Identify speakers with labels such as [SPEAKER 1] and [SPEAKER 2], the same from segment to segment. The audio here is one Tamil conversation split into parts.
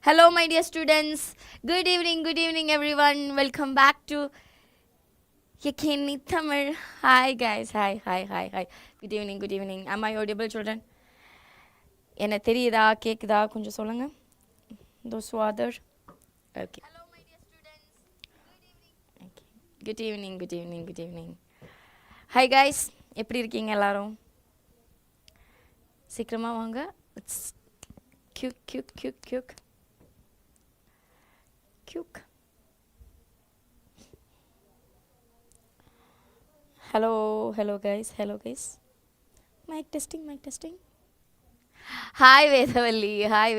[SPEAKER 1] Hello, my dear students. Good evening, everyone. Welcome back to Yakeen Tamil. Hi, guys. Hi. Good evening. Am I audible, children? என்ன தெரியுதா கேக்குதா கொஞ்சம் சொல்லுங்க. Those who are there. Okay. Hello, my dear students. Good evening. Okay. Good evening. Hi, guys. எப்படி இருக்கீங்க எல்லாரும்? சீக்கிரமா வாங்க. It's quick. Hello guys. Mic testing. Hi Vedavalli. Hi.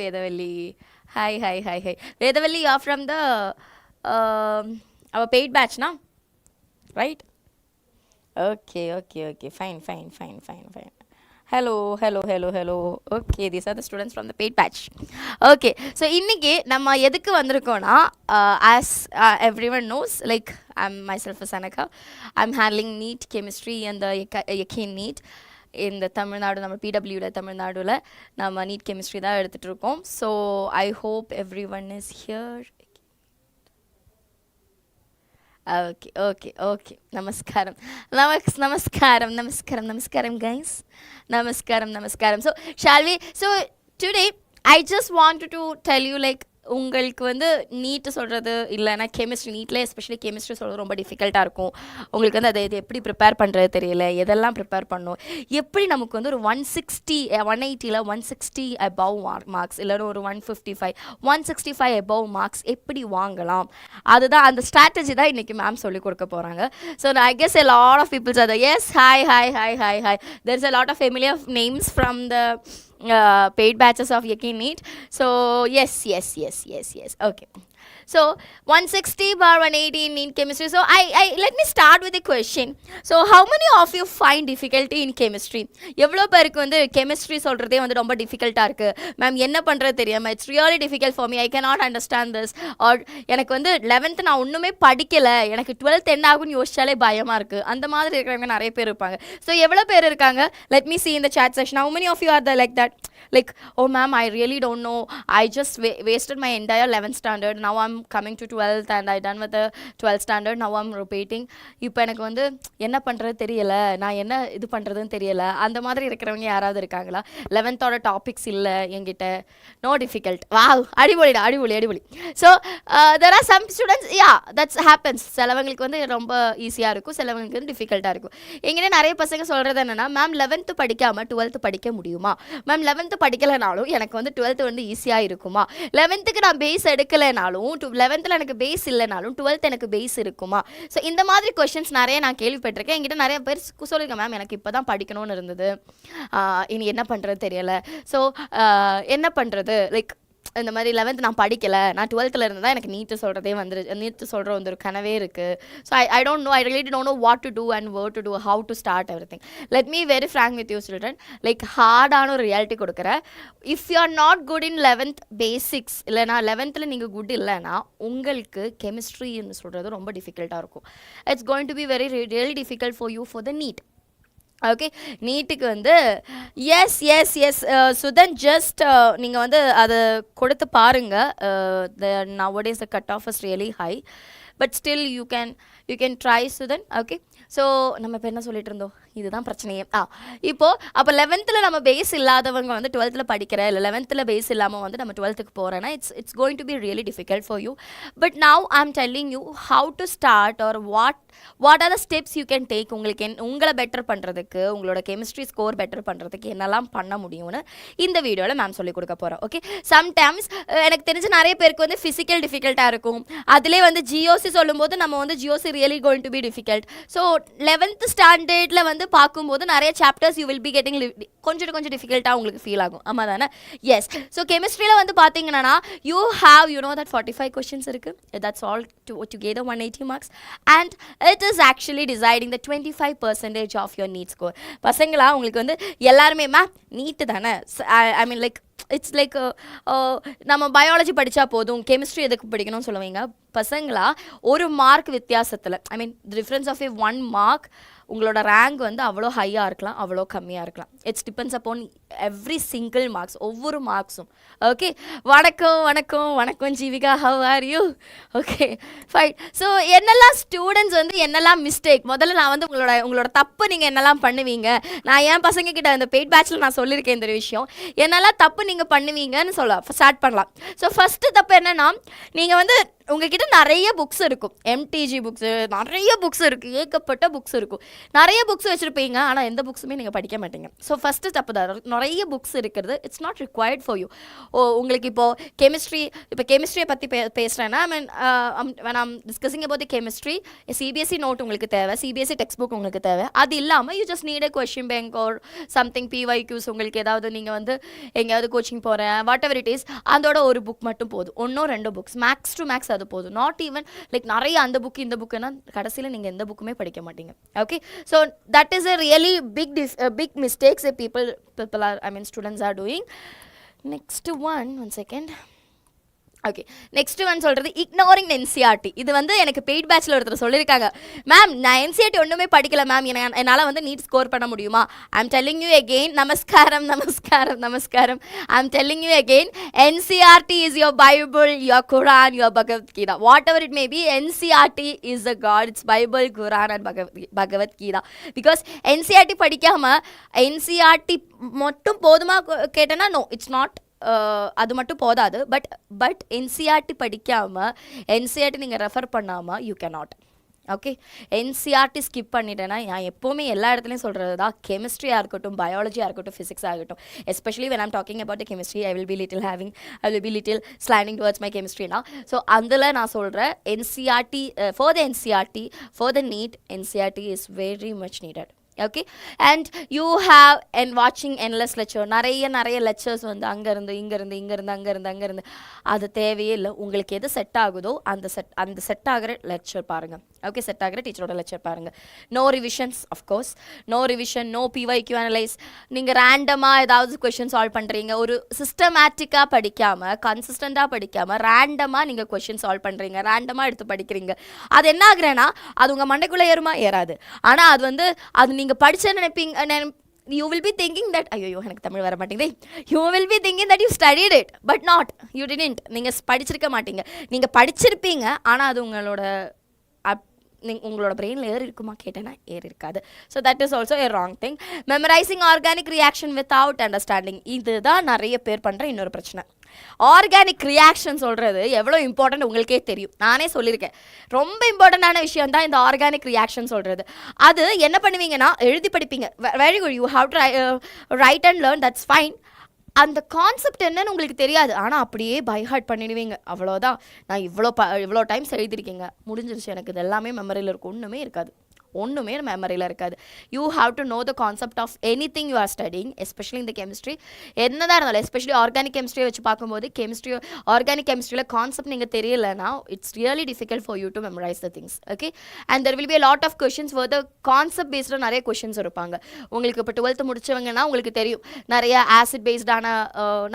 [SPEAKER 1] Vedavalli, you are from the our paid batch, now, right? Okay. Fine. Hello. Okay, these are the students from the paid batch. Okay, so இன்னைக்கு நம்ம எதுக்கு வந்திருக்கோம்னா as everyone knows, like I'm myself as Anaka. I'm handling NEET chemistry and the Yakeen NEET in the Tamil Nadu. நம்ம PW Tamil Naduல நம்ம NEET chemistry தான் எடுத்துட்டு இருக்கோம். So I hope everyone is here. Okay. Namaskaram, guys. Namaskaram. So, shall we? So, today, I just wanted to tell you, like, உங்களுக்கு வந்து நீட் சொல்கிறது இல்லைனா கெமிஸ்ட்ரி நீட்டில் எஸ்பெஷலி கெமிஸ்ட்ரி சொல்கிறது ரொம்ப டிஃபிகல்ட்டாக இருக்கும். உங்களுக்கு வந்து அதை இது எப்படி ப்ரிப்பேர் பண்ணுறது தெரியல, எதெல்லாம் ப்ரிப்பேர் பண்ணணும், எப்படி நமக்கு வந்து ஒரு 180 160 அபவ் மார்க்ஸ் இல்லைன்னா ஒரு 165 அபவ் மார்க்ஸ் எப்படி வாங்கலாம், அதுதான் அந்த ஸ்ட்ராட்டஜி தான் இன்றைக்கி மேம் சொல்லிக் கொடுக்க போகிறாங்க. So I guess a lot of people are there. Yes, hi. There's a lot of familiar names from the paid batches of Yakeen NEET. So yes. Okay, so 160/180 in NEET chemistry. So I let me start with a question. So how many of you find difficulty in chemistry? எவ்வளோ பேருக்கு வந்து கெமிஸ்ட்ரி சொல்கிறதே வந்து ரொம்ப டிஃபிகல்ட்டாக இருக்குது மேம், என்ன பண்ணுறது தெரியாமல், it's really difficult for me, I cannot understand this, or எனக்கு வந்து 11th நான் ஒன்றுமே படிக்கலை, எனக்கு 12th என்ன ஆகும்னு யோசிச்சாலே பயமாக இருக்குது, அந்த மாதிரி இருக்கிறவங்க நிறைய பேர் இருப்பாங்க. ஸோ எவ்வளோ பேர் இருக்காங்க? Let me see in the chat section. How many of you are there like that? Like, oh ma'am, I really don't know, I just wasted my entire 11th standard, now I'm coming to 12th and I done with the 12th standard, now I'm repeating. இப்போ எனக்கு வந்து என்ன பண்ணுறது தெரியலை, நான் என்ன இது பண்ணுறதுன்னு தெரியலை, அந்த மாதிரி இருக்கிறவங்க யாராவது இருக்காங்களா? 11th டாபிக்ஸ் இல்லை என்கிட்ட, நோ டிஃபிகல்ட். வாவ், அடிபொலி. So there are some students, yeah that's happens. சிலவங்களுக்கு வந்து ரொம்ப ஈஸியாக இருக்கும், சிலவங்களுக்கு வந்து டிஃபிகல்ட்டாக இருக்கும். எங்கிட்ட நிறைய பசங்க சொல்கிறது என்னென்னா, மேம் 11th படிக்காமல் 12th படிக்க முடியுமா, மேம் 11th படிக்கலைனாலும் எனக்கு வந்து 12th வந்து ஈஸியாக இருக்குமா, 11th நான் பேஸ் எடுக்கலைனாலும் 11th எனக்கு பேஸ் இல்லைனாலும் 12th எனக்கு பேஸ் இருக்குமா? ஸோ இந்த மாதிரி கொஷின்ஸ் நிறைய நான் கேள்விப்பட்டிருக்கேன். என்கிட்ட நிறைய பேர் சொல்லியிருக்கேன், மேம் எனக்கு இப்போ தான் படிக்கணும்னு இருந்தது, இனி என்ன பண்ணுறது தெரியலை, ஸோ என்ன பண்ணுறது, லைக் இந்த மாதிரி 11th நான் படிக்கலை, நான் 12th இருந்தால் எனக்கு நீட்டு சொல்கிற ஒரு கனவே இருக்குது. So I don't know, I really don't know what to do and where to do, how to start everything. Let me very frank with you children, like ஹார்டான ஒரு ரியாலிட்டி கொடுக்குறேன். If you are not good in 11th basics, இல்லைனா 11th நீங்கள் குட் இல்லைன்னா உங்களுக்கு கெமிஸ்ட்ரின்னு சொல்கிறது ரொம்ப டிஃபிகல்ட்டாக இருக்கும். It's going to be very really difficult for you for the need. Okay, நீட்டுக்கு வந்து எஸ் சுதன், ஜஸ்ட் நீங்கள் வந்து அதை கொடுத்து பாருங்கள். nowadays the cut off is really high, but still you can try, Sudan. Okay, so நம்ம இப்போ என்ன சொல்லிட்டு இருந்தோம், இதுதான் பிரச்சனையே. இப்போது அப்போ 11th நம்ம பேஸ் இல்லாதவங்க வந்து 12th படிக்கிற, இல்லை 11th பேஸ் இல்லாமல் வந்து நம்ம 12th போகிறேன்னா it's going to be really difficult for you. But now I am telling you how to start or what are the steps you can take. உங்களுக்கு உங்களை பெட்டர் பண்ணுறதுக்கு, உங்களோட கெமிஸ்ட்ரி ஸ்கோர் பெட்டர் பண்ணுறதுக்கு என்னெல்லாம் பண்ண முடியும்னு இந்த வீடியோவில் மேம் சொல்லிக் கொடுக்க போகிறோம். ஓகே, சம்டைம்ஸ் எனக்கு தெரிஞ்ச நிறைய பேருக்கு வந்து ஃபிசிக்கல் டிஃபிகல்ட்டாக இருக்கும். அதிலே வந்து ஜியோசி சொல்லும்போது நம்ம வந்து ஜியோசி really going to be difficult. So 11th ஸ்டாண்டர்டில் வந்து பார்க்கும்போது நிறைய chapters you will be getting கொஞ்சம் டிஃபிகல்ட்டாக உங்களுக்கு ஃபீல் ஆகும். ஆமாம் தானே? எஸ். ஸோ கெமிஸ்ட்ரியில் வந்து பார்த்தீங்கன்னா யூ நோ தட் 45 கொஷின்ஸ் இருக்குது. That's all together 180 marks and it is actually deciding the 25% of your NEET score. பசங்களா உங்களுக்கு வந்து எல்லாருமே மேம் நீட்டு தானே, I mean like it's like நம்ம பயாலஜி படித்தா போதும், கெமிஸ்ட்ரி எதுக்கு படிக்கணும்னு சொல்லுவீங்க. பசங்களா ஒரு மார்க் வித்தியாசத்தில், I mean difference of 1 mark உங்களோட ரேங்க் வந்து அவ்வளோ ஹையாக இருக்கலாம், அவ்வளோ கம்மியாக இருக்கலாம். It's depends upon every single marks, ஒவ்வொரு மார்க்ஸும். ஓகே, வணக்கம் வணக்கம் வணக்கம் Jeevika, how are you? Okay fine. So என்னெல்லாம் ஸ்டூடெண்ட்ஸ் வந்து என்னெல்லாம் மிஸ்டேக், முதல்ல நான் வந்து உங்களோட தப்பு நீங்கள் என்னெல்லாம் பண்ணுவீங்க, நான் என் பசங்க கிட்ட அந்த பெய்ட் பேட்சில் நான் சொல்லியிருக்கேன் இந்த விஷயம், என்னெல்லாம் தப்பு நீங்கள் பண்ணுவீங்கன்னு ஸ்டார்ட் பண்ணலாம். ஸோ ஃபஸ்ட்டு தப்பு என்னென்னா, நீங்கள் வந்து உங்ககிட்ட நிறைய புக்ஸ் இருக்கும், எம்டிஜி புக்ஸு, நிறைய புக்ஸ் இருக்குது, ஏகப்பட்ட புக்ஸ் இருக்கும், நிறைய புக்ஸ் வச்சுருப்பீங்க, ஆனால் எந்த புக்ஸுமே நீங்கள் படிக்க மாட்டீங்க. ஸோ ஃபஸ்ட்டு தப்பு தான், நிறைய புக்ஸ் இருக்கிறது it's not required for you. உங்களுக்கு இப்போது கெமிஸ்ட்ரியை பற்றி பேசுகிறேன்னா, when I'm discussing about the chemistry, CBSE note உங்களுக்கு தேவை, சிபிஎஸ்சி டெக்ஸ்ட் புக் உங்களுக்கு தேவை. அது இல்லாமல் you just need a question bank or something, PYQs, உங்களுக்கு ஏதாவது நீங்கள் வந்து எங்கேயாவது கோச்சிங் போகிறேன் வாட் எவர் இட் இஸ், அதோட ஒரு புக் மட்டும் போதும், 1-2 புக்ஸ் மேக்ஸ் டு மேக்ஸ், அது போதும். நாட் ஈவன் லைக் நிறைய அந்த புக்கு இந்த புக்குன்னா கடைசியில் நீங்கள் எந்த புக்குமே படிக்க மாட்டீங்க. Okay, so that is a really big mistakes that people are, I mean students are doing. Next one second. Okay, next one சொல்கிறது இக்னோரிங் என்சிஆர்டி. இது வந்து எனக்கு பெய்ட் பேட்சில் ஒருத்தர் சொல்லியிருக்காங்க, மேம் நான் என்சிஆர்டி ஒன்றுமே படிக்கல மேம், என்னால் வந்து நீட் ஸ்கோர் பண்ண முடியுமா? ஐம் டெல்லிங் யூ அகெயின், நமஸ்காரம் நமஸ்காரம் நமஸ்காரம், I'm telling you again, NCERT is your Bible, your Quran, your Bhagavad Gita, whatever it may be, NCERT is a god, it's Bible, Quran and Bhagavad Gita. Because NCERT படிக்காமல் என்சிஆர்டி மட்டும் போதுமா கேட்டேன்னா நோ, இட்ஸ் நாட், அது மட்டும் போதாது. பட் என்சிஆர்டி படிக்காமல், என்சிஆர்டி நீங்கள் ரெஃபர் பண்ணாமல் you cannot. Okay, NCERT skip பண்ணிட்டேன்னா, நான் எப்போவுமே எல்லா இடத்துலையும் சொல்கிறது தான், கெமிஸ்ட்ரியாக இருக்கட்டும், பயாலஜியாக இருக்கட்டும், ஃபிசிக்ஸாக இருக்கட்டும், especially when I'm talking about the chemistry, I will be little slanting towards my chemistry now. So அதில் நான் சொல்கிறேன், NCERT for the NEET, NCERT is very much needed. Okay, and you have and வாட்சிங் என்லெஸ் லெக்சர், நிறைய லெக்சர்ஸ் வந்து அங்கேருந்து அங்கேருந்து, அது தேவையே இல்லை. உங்களுக்கு எது செட் ஆகுதோ அந்த செட் ஆகிற லெக்சர் பாருங்கள். ஓகே, செட் ஆகிற டீச்சரோட லெக்சர் பாருங்கள். No revisions, of course no revision, no PYQ analyse. நீங்கள் ரேண்டமாக ஏதாவது கொஷின் சால்வ் பண்ணுறீங்க, ஒரு சிஸ்டமேட்டிக்காக படிக்காமல், கன்சிஸ்டண்ட்டாக படிக்காமல், ரேண்டமாக நீங்கள் கொஷின் சால்வ் பண்ணுறீங்க, ரேண்டமாக எடுத்து படிக்கிறீங்க. அது என்ன ஆகுறேன்னா, அது உங்கள் மண்டைக்குள்ளே ஏறாது. ஆனால் அது நீங்கள் படிச்ச நினைப்பீங்க, you will be thinking that ஐயோ எனக்கு தமிழ் வர மாட்டேங்குது, you will be thinking that you studied it but not, you didn't. நீங்கள் படிச்சிருக்க மாட்டீங்க, நீங்கள் படிச்சிருப்பீங்க, ஆனால் அது உங்களோட பிரெயினில் ஏறி இருக்குமா கேட்டேன்னா ஏறி இருக்காது. So that is also a wrong thing. Memorising organic reaction without understanding, இதுதான் நிறைய பேர் பண்ணுற இன்னொரு பிரச்சனை. ஆர்கானிக் ரியாக்ஷன் சொல்கிறது எவ்வளோ இம்பார்ட்டன்ட் உங்களுக்கே தெரியும், நானே சொல்லியிருக்கேன். ரொம்ப இம்பார்ட்டண்ட்டான விஷயம் தான் இந்த ஆர்கானிக் ரியாக்ஷன் சொல்கிறது. அது என்ன பண்ணுவீங்கன்னா, எழுதி படிப்பீங்க, very good, you have to right and learn, that's fine. அந்த கான்செப்ட் என்னன்னு உங்களுக்கு தெரியாது, ஆனால் அப்படியே பை ஹார்ட் பண்ணிடுவீங்க, அவ்வளோதான். நான் இவ்வளோ டைம்ஸ் எழுதிருக்கீங்க, முடிஞ்சிருச்சு, எனக்கு இது எல்லாமே மெமரியில் இருக்கும், ஒன்றுமே இருக்காது, ஒன்றுமே மெமரியில் இருக்காது. You have to know the concept of any thing you are studying, especially இந்த கெமிஸ்ட்ரி என்னதான் இருந்தாலும், எஸ்பெஷலி ஆர்கானிக் கெமிஸ்ட்ரியை வச்சு பார்க்கும்போது, ஆர்கானிக் கெமிஸ்ட்ரியில் கான்செப்ட் நீங்கள் தெரியலைன்னா it's really difficult for you to memorise the things. Okay, and there will be lot of questions for the concept பேஸ்டாக நிறைய கொஷின்ஸ் இருப்பாங்க. உங்களுக்கு இப்போ 12th முடிச்சவங்கன்னா உங்களுக்கு தெரியும், நிறைய ஆசிட் பேஸ்டான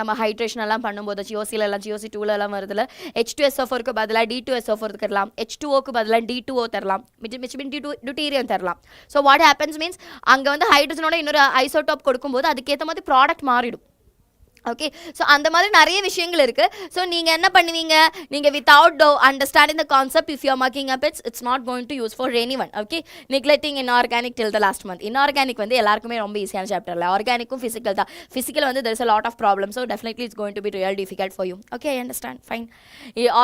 [SPEAKER 1] நம்ம ஹைட்ரேஷன் எல்லாம் பண்ணும்போது, GOC2 வருதுல, H2SO4க்கு பதிலாக D2SO4 தரலாம், H2Oக்கு பதிலாக D2O தரலாம், deuterium தரலாம். ஸோ வாட் ஹேப்பன்ஸ் மீன்ஸ், அங்கே வந்து ஹைட்ரஜனோட இன்னொரு ஐசோடோப் கொடுக்கும்போது அதுக்கேற்ற மாதிரி ப்ராடக்ட் மாறிடும். ஓகே, ஸோ அந்த மாதிரி நிறைய விஷயங்கள் இருக்குது. ஸோ நீங்கள் என்ன பண்ணுவீங்க, நீங்கள் without understanding the concept, if you are marking up it's not going to use for any one. Okay, neglecting inorganic till the last month. Inorganic வந்து எல்லாருக்குமே ரொம்ப ஈஸியான சாப்டர் இல்லை, ஆர்கானிக்கும் ஃபிசிக்கல் தான். ஃபிசிக்கல் வந்து there is a lot of problem, so definitely it's going to be real difficult for you. Okay, I understand, fine.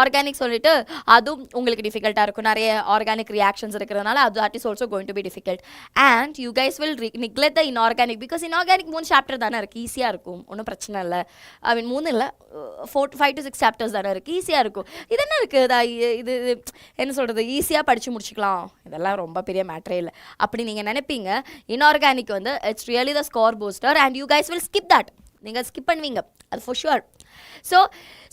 [SPEAKER 1] Organic சொல்லிட்டு அதுவும் உங்களுக்கு டிஃபிகல்ட்டாக இருக்கும், நிறைய ஆர்கானிக் ரியாக்ஷன்ஸ் இருக்கிறதுனால அது that is also going to be difficult. And you guys will neglect the inorganic, because inorganic 3 chapter தானே இருக்குது, ஈஸியாக இருக்கும், ஒன்றும் பிரச்சனை இல்லை. ஐ மீன் 3 இல்லை, 5 to 6 சாப்டர்ஸ் தானே இருக்குது, ஈஸியாக இருக்கும். இது என்ன இருக்குது, இது என்ன சொல்கிறது, ஈஸியாக படித்து முடிச்சுக்கலாம், இதெல்லாம் ரொம்ப பெரிய மேட்டரே இல்லை அப்படி நீங்கள் நினைப்பீங்க. இன்ஆர்கானிக் வந்து it's really the score booster, and you guys will skip that, நீங்கள் ஸ்கிப் பண்ணுவீங்க, அது ஃபார் ஷுர். ஸோ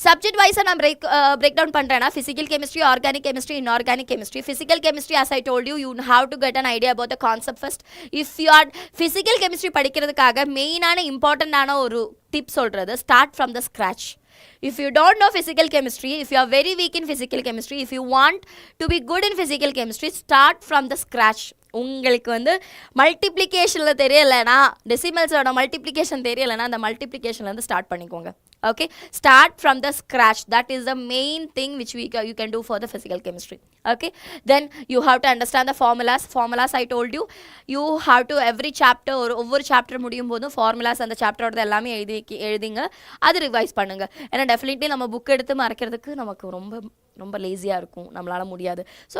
[SPEAKER 1] சப்ஜெக்ட் வைஸாக நான் பிரேக் டவுன் பண்ணுறேன்னா, physical chemistry, organic chemistry, inorganic chemistry. Physical chemistry, as I told you, you have to get an idea about the concept first. If you are physical chemistry படிக்கிறதுக்காக மெயினான இம்பார்ட்டண்ட்டான ஒரு டிப் சொல்கிறது, start from the scratch. If you don't know physical chemistry, if you are very weak in physical chemistry, if you want to be good in physical chemistry, start from the scratch. உங்களுக்கு வந்து மல்டிப்ளிகேஷனில் தெரியலைன்னா டெசிமல்ஸோட மல்டிப்ளிகேஷன் தெரியலைன்னா அந்த மல்டிப்ளிகேஷன்லேருந்து ஸ்டார்ட் பண்ணிக்கோங்க. Okay, start from the scratch. That is the main thing which you can do for the physical chemistry. Okay, then you have to understand the formulas I told you. You have to every chapter or ஒவ்வொரு chapter முடியும் போதும் formulas அந்த chapter எல்லாமே எழுதிங்க, அது ரிவைஸ் பண்ணுங்க. ஏன்னா டெஃபினெட்லி நம்ம புக் எடுத்து மறைக்கிறதுக்கு நமக்கு ரொம்ப லேசியாக இருக்கும், நம்மளால் முடியாது. ஸோ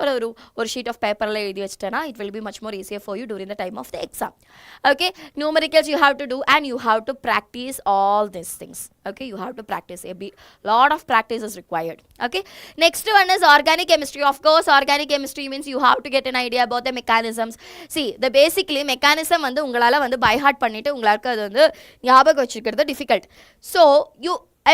[SPEAKER 1] ஒரு ஷீட் ஆஃப் பேப்பரில் எழுதி வச்சிட்டேன்னா it will be much more easier for you during the time of the exam. Okay, numericals you have to do and you have to practice all this things. Okay, you have to practice. Lot of practice is required. Okay, next one is organic chemistry. Of course, organic chemistry means you have to get an idea about the mechanisms. See, the basically mechanism வந்து உங்களால வந்து by heart பண்ணிட்டு உங்களுக்கு அது வந்து ஞாபகம் வச்சிருக்கிறது difficult. So,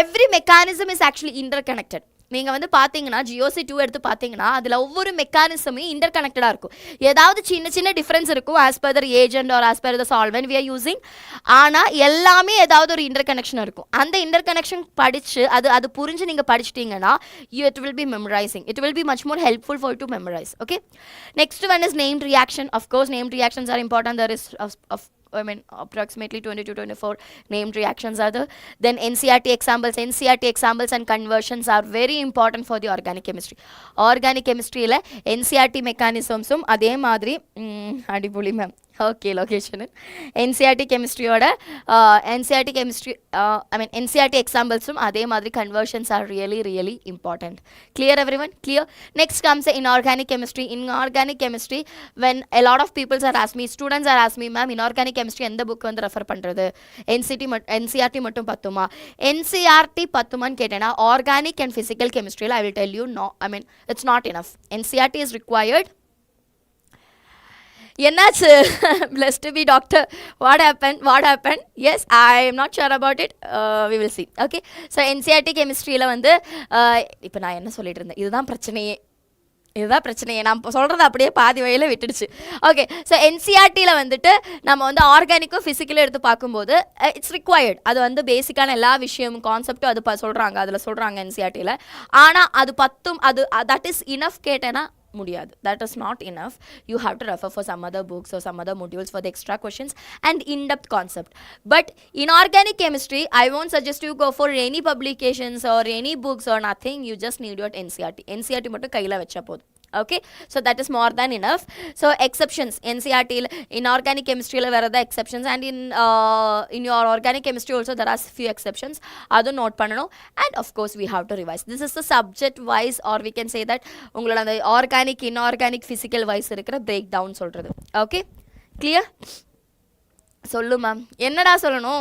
[SPEAKER 1] every mechanism is actually interconnected. நீங்கள் வந்து பார்த்தீங்கன்னா GOC 2 எடுத்து பார்த்தீங்கன்னா அதில் ஒவ்வொரு மெக்கானிசமே இன்டர் கனெக்டடாக இருக்கும். ஏதாவது சின்ன டிஃப்ரென்ஸ் இருக்கும் as per the agent or as per the solvent we are using. ஆனால் எல்லாமே ஏதாவது ஒரு இன்டர் கனெக்ஷன் இருக்கும். அந்த இன்டர் கனெக்ஷன் படித்து அது புரிஞ்சு நீங்கள் படிச்சிட்டிங்கன்னா it will be memorising. It will be much more helpful for to memorise. Okay, next one is named reaction. Of course named reactions are important. There is approximately 20 to 24 named reactions are there. Then NCERT examples and conversions are very important for the organic chemistry. Organic chemistry la NCERT mechanisms adhe madri adipuli ma'am. Okay, location NCERT chemistry oda NCERT chemistry NCERT examples adhe madri conversions are really important. Clear everyone? Clear? Next comes inorganic chemistry. Inorganic chemistry, when a lot of people are asked me, students are asked me, ma'am, inorganic chemistry எந்த புக் வந்து ரெஃபர் பண்ணுறது, NCERT மட்டும் பத்துமா? NCERT பத்துமான்னு கேட்டேன்னா ஆர்கானிக் அண்ட் ஃபிசிக்கல் கெமிஸ்ட்ரியில் I will tell you no, it's not enough. NCERT is required. என்னாச்சு? Blessed to be doctor. What happened? Yes, I am not sure about it. We will see. Okay, so NCERT கெமிஸ்ட்ரியில் வந்து இப்போ நான் என்ன சொல்லிட்டு இருந்தேன், இதுதான் பிரச்சனையே நான் சொல்கிறது அப்படியே பாதி வழியில் விட்டுடுச்சு. ஓகே, ஸோ NCERTயில் வந்துட்டு நம்ம வந்து ஆர்கானிக்கும் ஃபிசிக்கலும் எடுத்து பார்க்கும்போது இட்ஸ் ரிக்வயர்ட். அது வந்து பேசிக்கான எல்லா விஷயமும் கான்செப்டும் அது அதில் சொல்கிறாங்க NCERTயில். ஆனால் அது தட் இஸ் இனஃப் கேட்டேன்னா முடியாது. That is not enough. You have to refer for some other books or some other modules for the extra questions and in-depth concept. But in organic chemistry, I won't suggest you go for any publications or any books or nothing. You just need your NCERT மட்டும் கையில் வச்சா போதும். Okay, so that is more than enough. So exceptions, NCERT in organic chemistry where are the exceptions, and in your organic chemistry also there are few exceptions. Adu note panano, and of course we have to revise. This is the subject wise, or we can say that ungala the organic, inorganic, physical wise irukra breakdown solradhu. Okay, clear? Sollu ma'am, ennada solano?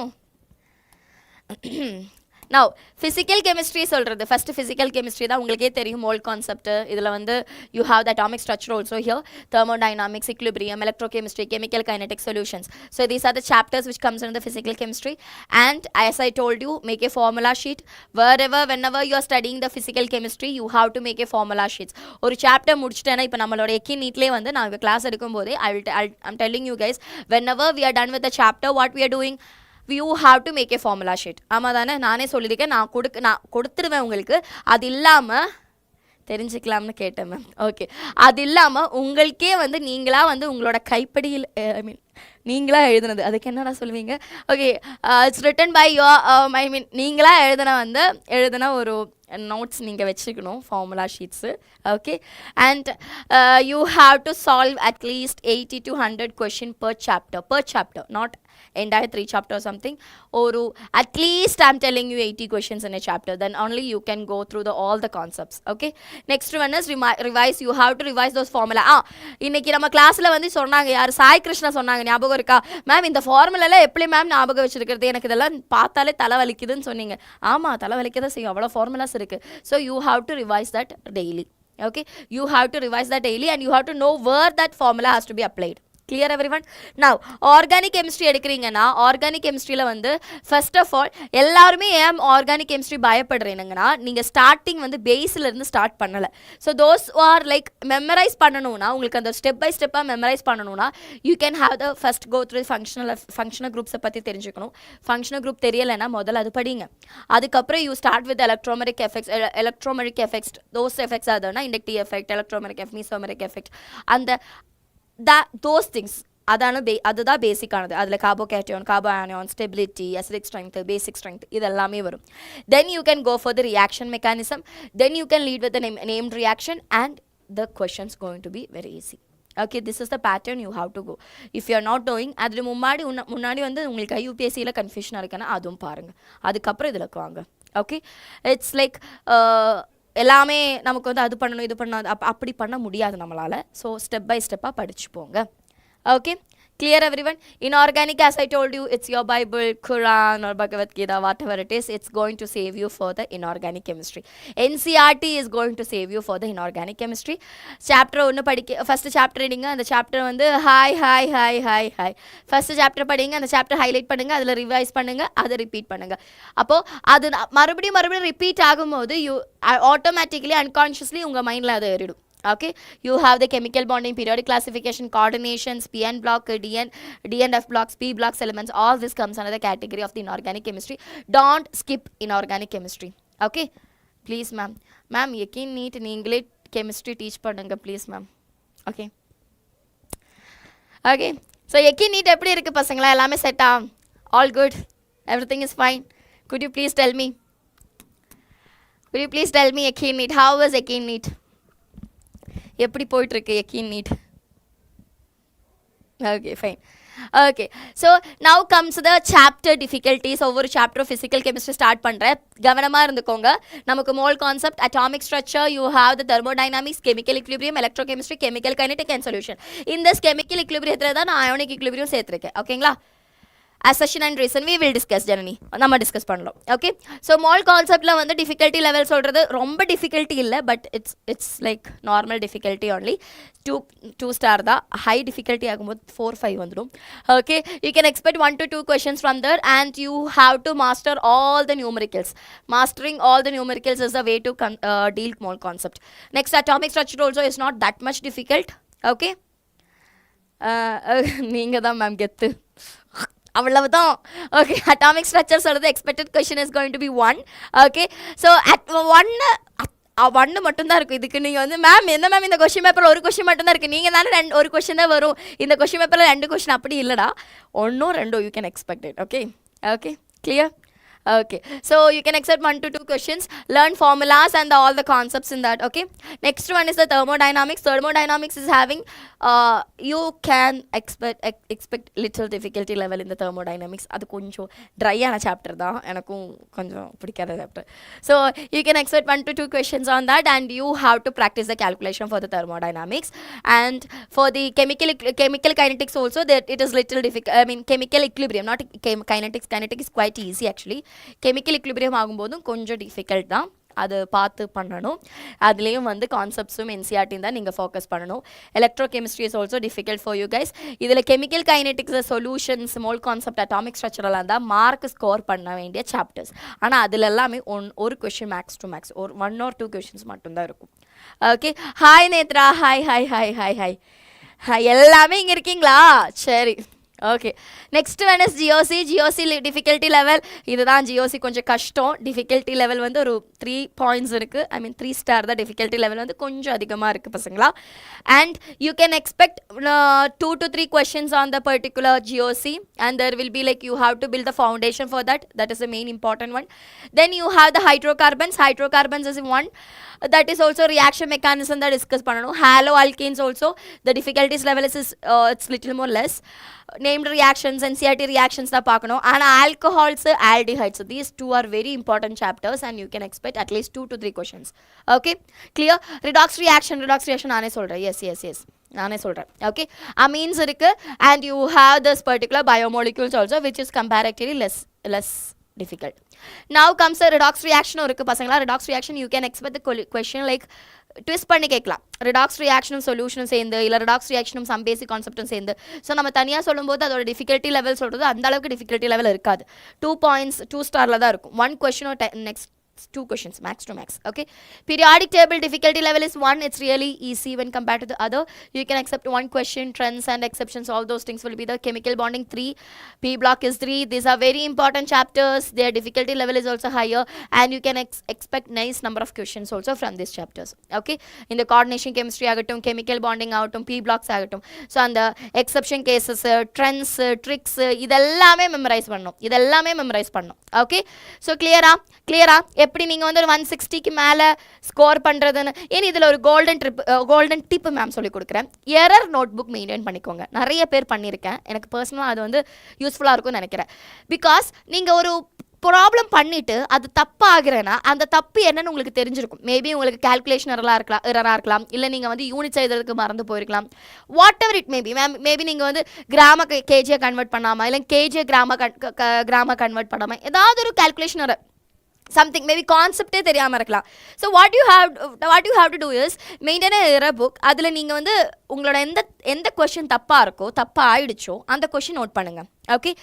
[SPEAKER 1] Now, physical chemistry சொல்கிறது ஃபஸ்ட்டு ஃபிசிக்கல் கெமிஸ்ட்ரி தான் உங்களுக்கே தெரியும். மோல் கான்செப்ட் இதில் வந்து you have the atomic structure also here, thermodynamics, equilibrium, electrochemistry, chemical kinetic solutions. So these are the chapters which comes in the physical chemistry. And as I told you, make a formula sheet. Whenever you are studying the physical chemistry, you have to make a formula sheets. ஒரு சாப்டர் முடிச்சிட்டேன்னா இப்போ நம்மளோட Yakeen நீட்லேயே வந்து நான் கிளாஸ் எடுக்கும் போதே I'm telling you guys, whenever we are done with the chapter, what we are doing, you have to make a formula sheet. ஆமாம் தானே, நானே சொல்லியிருக்கேன், நான் கொடுத்துருவேன் உங்களுக்கு. அது இல்லாமல் தெரிஞ்சுக்கலாம்னு கேட்டேன் மேம். ஓகே, அது இல்லாமல் உங்களுக்கே வந்து நீங்களாக வந்து உங்களோட கைப்படியில் நீங்களாக எழுதுனது, அதுக்கு என்னடா சொல்லுவீங்க? Okay, it's written by your நீங்களாக எழுதுன ஒரு நோட்ஸ் நீங்கள் வச்சுக்கணும், formula sheets. Okay, and you have to solve at least 80 to 100 question per chapter, not entire 3 chapter or something, or at least I'm telling you 80 questions in a chapter, then only you can go through all the concepts. Okay, next one is revise. You have to revise those formula. இன்னைக்கு நம்ம கிளாஸில் வந்து சொன்னாங்க, யார் சாய் கிருஷ்ணா சொன்னாங்க, ஞாபகம் இருக்கா மேம்? இந்த ஃபார்முலாவில் எப்படி மேம் ஞாபகம் வச்சிருக்கிறது, எனக்கு இதெல்லாம் பார்த்தாலே தலை வலிக்குதுன்னு சொன்னீங்க. ஆமாம், தலை வலிக்கதான் செய்யும், அவ்வளோ ஃபார்முலாஸ் இருக்குது. So you have to revise that daily. Okay, you have to revise that daily and you have to know where that formula has to be applied. Clear everyone? Now, organic chemistry எடுக்கிறீங்கன்னா ஆர்கானிக் கெமிஸ்ட்ரியில் வந்து ஃபர்ஸ்ட் ஆஃப் ஆல் எல்லாருமே ஏன் ஆர்கானிக் கெமிஸ்ட்ரி பயப்படுறீங்கன்னா, நீங்கள் ஸ்டார்டிங் வந்து பேஸில் ஸ்டார்ட் பண்ணலை. So those are like memorise பண்ணணும்னா, உங்களுக்கு அந்த ஸ்டெப் பை ஸ்டெப்பாக மெமரைஸ் பண்ணணும்னா you can have the first go through functional குரூப்ஸை பற்றி தெரிஞ்சுக்கணும். ஃபங்க்ஷனல் குரூப் தெரியலைன்னா முதல்ல அது படிங்க. அதுக்கப்புறம் you start with electromeric effects. Those effects அதுனா inductive effect, electromeric effect, mesomeric effect, அந்த those things அதுதான் பேசிக்கானது. அதில் carbocation, carbanion, stability, acidic strength, basic strength இதெல்லாமே வரும். Then you can go for the reaction mechanism. Then you can lead with the named reaction and the questions going to be very easy. Okay, this is the pattern you have to go. If you are not knowing, அதில் முன்னாடி வந்து உங்களுக்கு ஐயூபிஎஸ்சியில் கன்ஃபியூஷனாக இருக்குன்னா அதுவும் பாருங்கள், அதுக்கப்புறம் இதில் வாங்க. ஓகே, இட்ஸ் லைக் எல்லாமே நமக்கு வந்து அது பண்ணணும் இது பண்ணணும் அப்படி பண்ண முடியாது நம்மளால். ஸோ ஸ்டெப் பை ஸ்டெப்பாக படிச்சு போங்க. Okay, clear everyone? Inorganic, as I told you, it's your Bible, Quran or Bhagavad Gita, whatever it is, it's going to save you for the inorganic chemistry. NCERT is going to save you for the inorganic chemistry. Chapter 1 படிக்க first chapter reading அந்த chapter வந்து hi first chapter படிங்க, அந்த chapter highlight பண்ணுங்க, அதில் revise பண்ணுங்க, அதை repeat பண்ணுங்க. அப்போ அது மறுபடியும் repeat ஆகும்போது you automatically unconsciously உங்கள் மைண்டில் அது ஏறிடும். Okay, you have the chemical bonding, periodic classification, coordinations, PN block, DNF blocks, P blocks elements, all this comes under the category of the inorganic chemistry. Don't skip inorganic chemistry. Okay, please ma'am Yakeen NEET நீங்களே chemistry teach பண்ணுங்க please ma'am. Okay, so Yakeen NEET எப்படி இருக்கு பசங்களா? எல்லாமே செட்டா? All good? Everything is fine? Could you please tell me Yakeen NEET, how was Yakeen NEET? எப்படி போயிட்டுருக்கு Yakeen NEET? Okay, fine. Okay, so now comes the chapter difficulties. ஒவ்வொரு சாப்டர் physical chemistry ஸ்டார்ட் பண்ணுறேன், கவனமாக இருந்துக்கோங்க. நமக்கு mole concept, atomic structure, you have the thermodynamics, chemical equilibrium, electrochemistry, chemical kinetic and solution. இந்த chemical equilibrium தான் நான் ionic equilibrium சேர்த்துருக்கேன். ஓகேங்களா? accession and reason we will discuss Janani, நம்ம டிஸ்கஸ் பண்ணலாம். ஓகே, ஸோ மோல் கான்செப்டில் வந்து டிஃபிகல்ட்டி லெவல் சொல்கிறது ரொம்ப டிஃபிகல்ட்டி இல்லை, but it's like normal difficulty only. 2 star தான். ஹை டிஃபிகல்ட்டி ஆகும்போது 4-5 வந்துடும். Okay, you can expect 1 to 2 questions from there and you have to master all the numericals. Mastering all the numericals is the way to deal mole concept. Next, atomic structure also is not that much difficult. Okay, நீங்கள் தான் மேம் கெத்து, அவ்வளவுதான். ஓகே, அட்டாமிக் ஸ்ட்ரக்சர் சொல்கிறது expected question is going to be 1. Okay, so at 1 மட்டும்தான் இருக்கும். இதுக்கு நீங்கள் வந்து மேம் எந்த மேம் இந்த கொஷின் பேப்பரில் ஒரு கொஷின் மட்டும்தான் இருக்குது, நீங்கள் தானே ஒரு கொஷின் தான் வரும், இந்த கொஷின் பேப்பரில் 2 கொஷின் அப்படி இல்லைடா, 1-2 you can expect it. Okay, clear? Okay, so you can accept 1 to 2 questions, learn formulas and all the concepts in that. Okay, next one is the thermodynamics. Thermodynamics is having you can expect little difficulty level in the thermodynamics. அது கொஞ்சம் ட்ரையான சாப்டர் தான், எனக்கும் கொஞ்சம் பிடிக்காத chapter. So you can expect 1 to 2 questions on that and you have to practice the calculation for the thermodynamics. And for the chemical kinetics also, that it is little difficult. I mean chemical equilibrium, not kinetics. Kinetic is quite easy actually. Chemical equilibrium ஆகும்போதும் கொஞ்சம் டிஃபிகல்ட் தான், அது பார்த்து பண்ணணும். அதுலேயும் வந்து கான்செப்ட்ஸும் என்சிஆர்டியும் தான் நீங்கள் ஃபோக்கஸ் பண்ணணும். Electrochemistry is also difficult for you guys. இதில் chemical kinetics, solutions, mole concept, atomic ஸ்ட்ரக்சரெல்லாம் தான் மார்க் ஸ்கோர் பண்ண வேண்டிய சாப்டர்ஸ். ஆனால் அதில் எல்லாமே ஒரு கொஷின் மேக்ஸ் டு மேக்ஸ், ஒரு 1 or 2 questions மட்டும்தான் இருக்கும். ஓகே, ஹாய் நேத்ரா, ஹாய் எல்லாமே இங்கே இருக்கீங்களா? சரி, okay. Next one is GOC difficulty level. இதுதான் ஜியோசி கொஞ்சம் கஷ்டம். டிஃபிகல்ட்டி லெவல் வந்து ஒரு 3 points இருக்குது. ஐ மீன் 3 ஸ்டார் தான். டிஃபிகல்ட்டி லெவல் வந்து கொஞ்சம் அதிகமாக இருக்குது பசங்களா. And you can expect 2 to 3 questions on the particular GOC and there will be like you have to build the foundation for that. That is the main important one. Then you have the hydrocarbons is one. That is also reaction mechanism that discuss பண்ணணும். Halo alkanes also the difficulties level is it's little more less. Named reactions and CRT reactions தான் பார்க்கணும். and alcohols, aldehydes, these 2 are very important chapters and you can expect at least 2 to 3 questions. Okay, clear? redox reaction நானே சொல்கிறேன். yes நானே சொல்கிறேன். ஓகே, amines இருக்கு and you have this particular biomolecules also which is comparatively less difficult. Now comes the redox reaction இருக்கு பசங்களா. redox reaction you can expect the question like twist பண்ணி கேட்கலாம். redox reaction சொல்யூஷனும் சேர்ந்து இல்லை redox reaction some basic கான்செப்டும் சேர்ந்து. ஸோ நம்ம தனியாக சொல்லும்போது அதோட டிஃபிகல்ட்டி லெவல் சொல்கிறது அந்த அளவுக்கு டிஃபிகல்ட்டி லெவல் இருக்காது. 2 points 2 ஸ்டாரில் தான் இருக்கும். 1 question next 2 questions max to max. Okay, periodic table difficulty level is 1. It's really easy when compared to the other. You can accept 1 question. Trends and exceptions, all those things will be the chemical bonding 3. P block is 3. These are very important chapters. Their difficulty level is also higher, and you can expect nice number of questions also from these chapters. Okay, in the coordination chemistry agatum, chemical bonding agatum, P blocks agatum, so on the exception cases, trends, tricks, idellame memorize pannom. Okay, so clear எப்படி நீங்க வந்து 160 க்கு மேல ஸ்கோர் பண்றதுன்னு. ஏன் இதுல ஒரு கோல்டன் டிப் மேம் சொல்லி கொடுக்குறேன். எரர் நோட்புக் மெயின்டைன் பண்ணிக்கோங்க. நிறைய பேர் பண்ணியிருக்கேன். எனக்கு பர்சனலாக அது வந்து யூஸ்ஃபுல்லாக இருக்கும்னு நினைக்கிறேன். பிகாஸ் நீங்கள் ஒரு ப்ராப்ளம் பண்ணிவிட்டு அது தப்பாகிறேன்னா அந்த தப்பு என்னன்னு உங்களுக்கு தெரிஞ்சிருக்கும். மேபி உங்களுக்கு கால்குலேஷன் எரராக இருக்கலாம், இல்லை நீங்கள் வந்து யூனிட் செய்கிறதுக்கு மறந்து போயிருக்கலாம். வாட் எவர் இட் மேபி நீங்கள் வந்து கிராம கேஜியை கன்வெர்ட் பண்ணாமல், இல்லை கேஜியை கிராம கன்வெர்ட் பண்ணாமல் ஏதாவது ஒரு கால்குலேஷன் எரர், something maybe கான்செப்டே தெரியாமல் இருக்கலாம். So what you have to do is maintain a error book. அதில் நீங்கள் வந்து உங்களோட எந்த கொஷின் தப்பாக ஆயிடுச்சோ அந்த கொஷின் நோட் பண்ணுங்கள். ஓகே,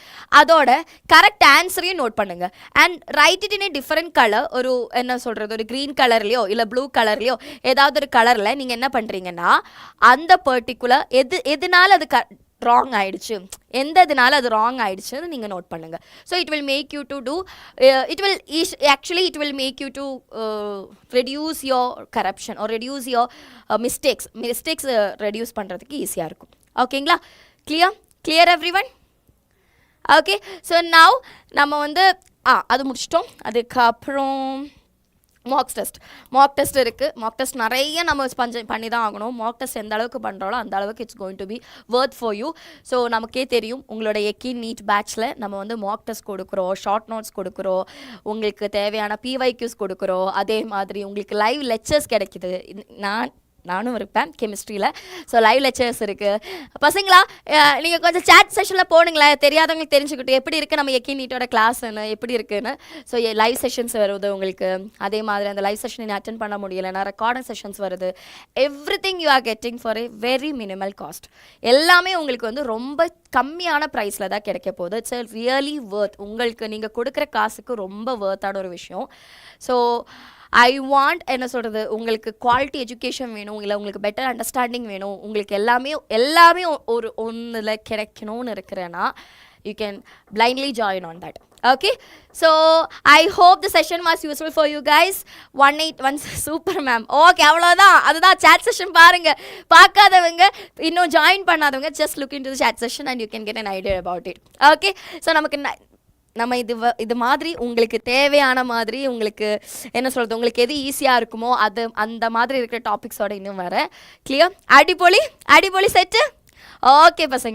[SPEAKER 1] அதோட கரெக்ட் ஆன்சரையும் நோட் பண்ணுங்கள். And right it in A different colour. ஒரு என்ன சொல்கிறது, ஒரு க்ரீன் கலர்லையோ இல்லை ப்ளூ கலர்லையோ ஏதாவது ஒரு கலரில் நீங்கள் என்ன பண்ணுறீங்கன்னா அந்த பர்டிகுலர் எதுனால அது ராங் ஆயிடுச்சு, எந்த இதனால அது ராங் ஆயிடுச்சுன்னு நீங்கள் நோட் பண்ணுங்கள். So it will make you to do it will make you to reduce your corruption or reduce your mistakes reduce பண்ணுறதுக்கு ஈஸியாக இருக்கும். ஓகேங்களா? Clear everyone? Okay, so now நம்ம வந்து அது முடிச்சிட்டோம். அதுக்கப்புறம் மாக் டெஸ்ட் இருக்குது. மாக் டெஸ்ட் நிறைய நம்ம பண்ணி தான் ஆகணும். மாக் டெஸ்ட் எந்த அளவுக்கு பண்ணுறோம் அந்த அளவுக்கு it's going to be worth for you. So நமக்கே தெரியும், உங்களோட Yakeen NEET பேட்ச்சில் நம்ம வந்து மாக் டெஸ்ட் கொடுக்குறோம், ஷார்ட் நோட்ஸ் கொடுக்குறோம், உங்களுக்கு தேவையான PYQs கொடுக்குறோம். அதே மாதிரி உங்களுக்கு லைவ் லெக்சர்ஸ் கிடைக்குது. நானும் இருப்பேன் கெமிஸ்ட்ரியில். ஸோ லைவ் லெக்சர்ஸ் இருக்குது. பசங்களா நீங்கள் கொஞ்சம் சேட் செஷனில் போனுங்களேன், தெரியாதவங்களுக்கு தெரிஞ்சுக்கிட்டு எப்படி இருக்குது நம்ம Yakeen NEETோட கிளாஸ்ன்னு எப்படி இருக்குன்னு. ஸோ லைவ் செஷன்ஸ் வருது உங்களுக்கு. அதே மாதிரி அந்த லைவ் செஷன் நீங்கள் அட்டென்ட் பண்ண முடியலைன்னா ரெக்கார்டிங் செஷன்ஸ் வருது. Everything you are getting for A very minimal cost. எல்லாமே உங்களுக்கு வந்து ரொம்ப கம்மியான ப்ரைஸில் தான் கிடைக்க போகுது. இட்ஸ் ரியலி வர்த். உங்களுக்கு நீங்கள் கொடுக்குற காசுக்கு ரொம்ப வர்த்தான ஒரு விஷயம். ஸோ ஐ வாண்ட் என்ன சொல்கிறது, உங்களுக்கு குவாலிட்டி எஜுகேஷன் வேணும், இல்லை உங்களுக்கு பெட்டர் அண்டர்ஸ்டாண்டிங் வேணும், உங்களுக்கு எல்லாமே ஒரு ஒன்றில் கிடைக்கணும்னு இருக்கிறேன்னா you can blindly join on that. Okay, so I hope the session was useful for you guys. 181 super ma'am. Okay, அவ்வளோதான். அதுதான் chat session. பார்க்காதவங்க இன்னும் ஜாயின் பண்ணாதவங்க just look into the chat session and you can get an idea about it. Okay, so நம்ம இது மாதிரி உங்களுக்கு தேவையான மாதிரி உங்களுக்கு என்ன சொல்கிறது, உங்களுக்கு எது ஈஸியாக இருக்குமோ அந்த மாதிரி இருக்கிற டாபிக்ஸோட இன்னும் வர கிளியர். அடிப்பொலி செட்டு. ஓகே பசங்களா.